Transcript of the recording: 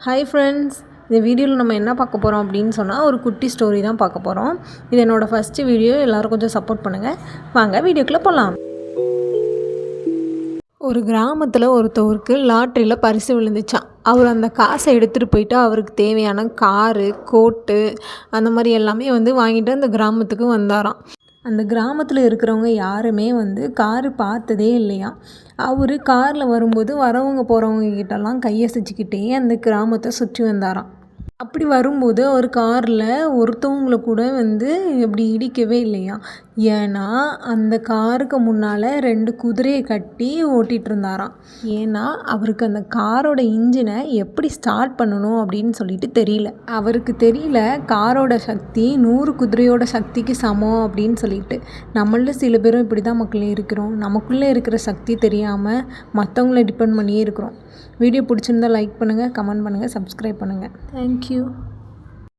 Hi friends, இந்த வீடியோவில் நம்ம என்ன பார்க்க போகிறோம் அப்படின்னு சொன்னால் ஒரு குட்டி ஸ்டோரி தான் பார்க்க போகிறோம். இது என்னோடய ஃபஸ்ட்டு வீடியோ. எல்லோரும் கொஞ்சம் சப்போர்ட் பண்ணுங்கள். வாங்க வீடியோக்குள்ளே போகலாம். ஒரு கிராமத்தில் ஒருத்தவருக்கு லாட்ரியில் பரிசு விழுந்துச்சான். அவர் அந்த காசை எடுத்துகிட்டு போயிட்டு அவருக்கு தேவையான காரு, கோட்டு அந்த மாதிரி எல்லாமே வாங்கிட்டு அந்த கிராமத்துக்கு வந்தாராம். அந்த கிராமத்தில் இருக்கிறவங்க யாருமே காரு பார்த்ததே இல்லையாம். அவர் காரில் வரும்போது வரவங்க போகிறவங்க கிட்டலாம் கையசைச்சிக்கிட்டே அந்த கிராமத்தை சுற்றி வந்தாராம். அப்படி வரும்போது அவர் காரில் ஒருத்தவங்கள கூட இப்படி இடிக்கவே இல்லையாம். ஏன்னா அந்த காருக்கு முன்னால் 2 குதிரையை கட்டி ஓட்டிகிட்டு இருந்தாராம். ஏன்னா அவருக்கு அந்த காரோட இன்ஜினை எப்படி ஸ்டார்ட் பண்ணணும் அப்படின்னு சொல்லிட்டு தெரியல. அவருக்கு தெரியல காரோட சக்தி 100 குதிரையோட சக்திக்கு சமம் அப்படின்னு சொல்லிட்டு. நம்மள சில பேரும் இப்படி தான் மக்களே இருக்கிறோம். நமக்குள்ளே இருக்கிற சக்தி தெரியாமல் மற்றவங்கள டிபெண்ட் பண்ணியே இருக்கிறோம். வீடியோ பிடிச்சிருந்தால் லைக் பண்ணுங்கள், கமெண்ட் பண்ணுங்கள், சப்ஸ்கிரைப் பண்ணுங்கள். தேங்க்யூ.